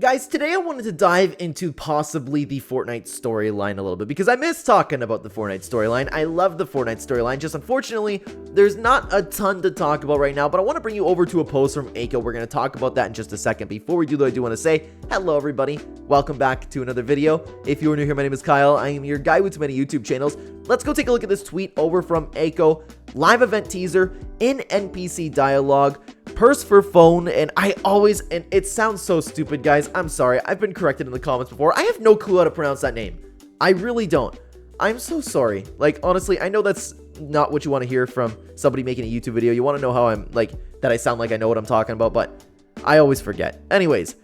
Guys, today I wanted to dive into possibly the Fortnite storyline a little bit because I miss talking about the Fortnite storyline. I love the Fortnite storyline, just unfortunately, there's not a ton to talk about right now, but I want to bring you over to a post from Aiko. We're going to talk about that in just a second. Before we do though, I do want to say, hello everybody, welcome back to another video. If you are new here, my name is Kyle. I am your guy with too many YouTube channels. Let's go take a look at this tweet over from Aiko. Live event teaser in NPC dialogue. Purse for phone, and it sounds so stupid, guys. I'm sorry. I've been corrected in the comments before. I have no clue how to pronounce that name. I really don't. I'm so sorry. Like, honestly, I know that's not what you want to hear from somebody making a YouTube video. You want to know how I'm, like, that I sound like I know what I'm talking about, but I always forget. Anyways,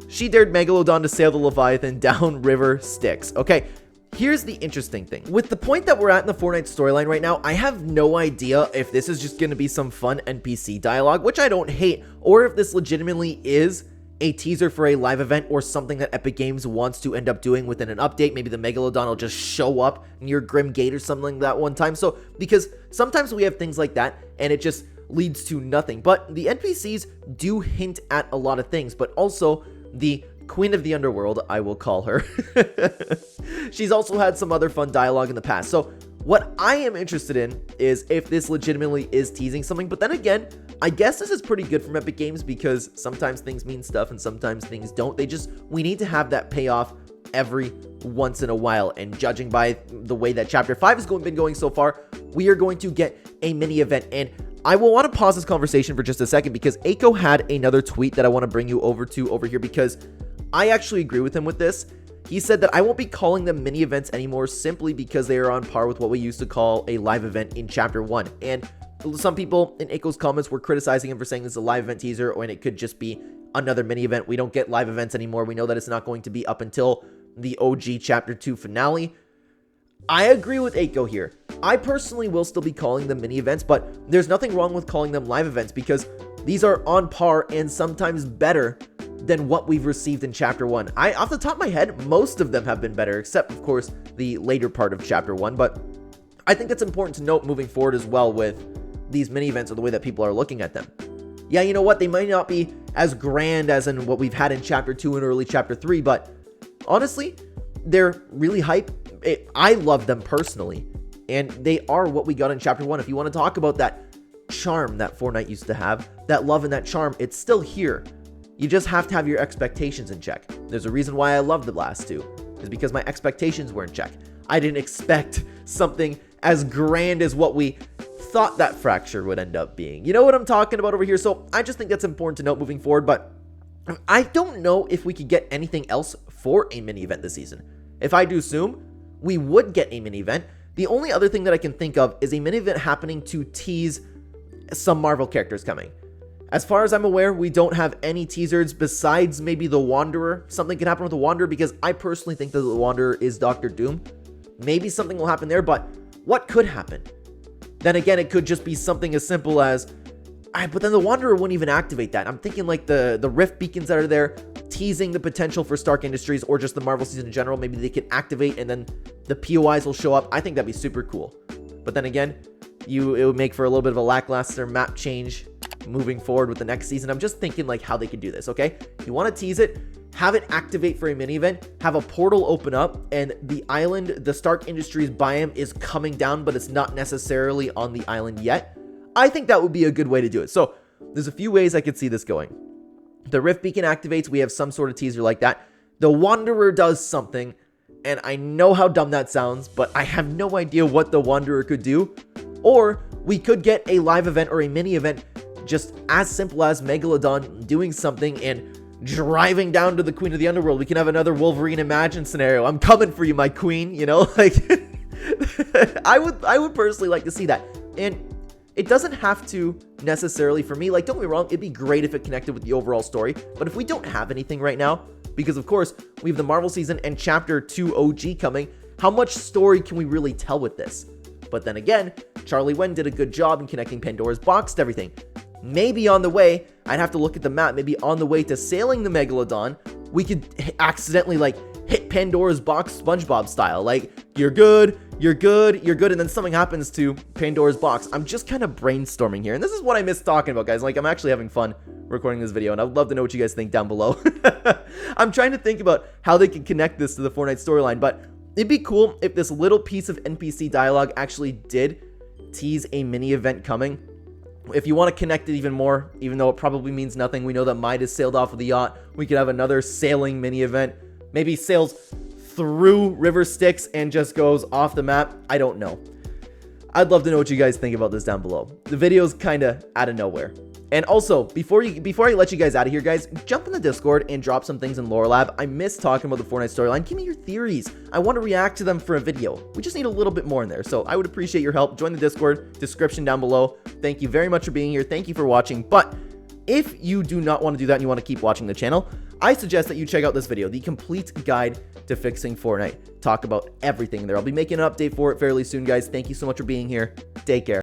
she dared Megalodon to sail the Leviathan down river Styx. Okay. Here's the interesting thing. With the point that we're at in the Fortnite storyline right now, I have no idea if this is just going to be some fun NPC dialogue, which I don't hate, or if this legitimately is a teaser for a live event or something that Epic Games wants to end up doing within an update. Maybe the Megalodon will just show up near Grim Gate or something like that one time. So, because sometimes we have things like that and it just leads to nothing. But the NPCs do hint at a lot of things, but also the Queen of the Underworld, I will call her. She's also had some other fun dialogue in the past. So what I am interested in is if this legitimately is teasing something. But then again, I guess this is pretty good from Epic Games because sometimes things mean stuff and sometimes things don't. We need to have that payoff every once in a while. And judging by the way that Chapter 5 has been going so far, we are going to get a mini event. And I will want to pause this conversation for just a second because Aiko had another tweet that I want to bring you over here because I actually agree with him with this. He said that I won't be calling them mini events anymore simply because they are on par with what we used to call a live event in Chapter 1. And some people in Aiko's comments were criticizing him for saying this is a live event teaser and it could just be another mini event. We don't get live events anymore. We know that it's not going to be up until the OG Chapter 2 finale. I agree with Aiko here. I personally will still be calling them mini events, but there's nothing wrong with calling them live events because these are on par and sometimes better than what we've received in Chapter 1. Off the top of my head, most of them have been better, except, of course, the later part of Chapter 1, but I think that's important to note moving forward as well with these mini events or the way that people are looking at them. Yeah, you know what? They might not be as grand as in what we've had in Chapter 2 and early Chapter 3, but honestly, they're really hype. I love them personally, and they are what we got in Chapter 1. If you want to talk about that charm that Fortnite used to have, that love and that charm, it's still here. You just have to have your expectations in check. There's a reason why I love the last two, is because my expectations were in check. I didn't expect something as grand as what we thought that fracture would end up being. You know what I'm talking about over here? So I just think that's important to note moving forward, but I don't know if we could get anything else for a mini event this season. If I do assume, we would get a mini event. The only other thing that I can think of is a mini event happening to tease some Marvel characters coming. As far as I'm aware, we don't have any teasers besides maybe the Wanderer. Something could happen with the Wanderer because I personally think that the Wanderer is Doctor Doom. Maybe something will happen there, but what could happen? Then again, it could just be something as simple as, but then the Wanderer wouldn't even activate that. I'm thinking like the Rift beacons that are there, teasing the potential for Stark Industries or just the Marvel season in general. Maybe they can activate and then the POIs will show up. I think that'd be super cool. But then again, it would make for a little bit of a lackluster map change moving forward with the next season. I'm just thinking like how they could do this, okay? You want to tease it, have it activate for a mini event, have a portal open up, and the island, the Stark Industries biome is coming down, but it's not necessarily on the island yet. I think that would be a good way to do it. So there's a few ways I could see this going. The Rift Beacon activates, we have some sort of teaser like that. The Wanderer does something, and I know how dumb that sounds, but I have no idea what the Wanderer could do. Or we could get a live event or a mini event just as simple as Megalodon doing something and driving down to the Queen of the Underworld. We can have another Wolverine Imagine scenario. I'm coming for you, my queen, you know? Like, I would personally like to see that. And it doesn't have to necessarily, for me, like, don't get me wrong, it'd be great if it connected with the overall story. But if we don't have anything right now, because of course, we have the Marvel season and Chapter 2 OG coming, how much story can we really tell with this? But then again, Charlie Wen did a good job in connecting Pandora's box to everything. Maybe on the way, I'd have to look at the map, maybe on the way to sailing the Megalodon, we could accidentally like hit Pandora's box SpongeBob style. Like, you're good, you're good, you're good, and then something happens to Pandora's box. I'm just kind of brainstorming here, and this is what I miss talking about, guys. Like, I'm actually having fun recording this video, and I'd love to know what you guys think down below. I'm trying to think about how they can connect this to the Fortnite storyline, but it'd be cool if this little piece of NPC dialogue actually did tease a mini event coming. If you want to connect it even more, even though it probably means nothing, we know that Midas sailed off with the yacht. We could have another sailing mini event. Maybe sails through River Styx and just goes off the map. I don't know. I'd love to know what you guys think about this down below. The video's kind of out of nowhere. And also, before I let you guys out of here, guys, jump in the Discord and drop some things in Lore Lab. I miss talking about the Fortnite storyline. Give me your theories. I want to react to them for a video. We just need a little bit more in there, so I would appreciate your help. Join the Discord, description down below. Thank you very much for being here. Thank you for watching. But if you do not want to do that and you want to keep watching the channel, I suggest that you check out this video, the complete guide to fixing Fortnite. Talk about everything there. I'll be making an update for it fairly soon, guys. Thank you so much for being here. Take care.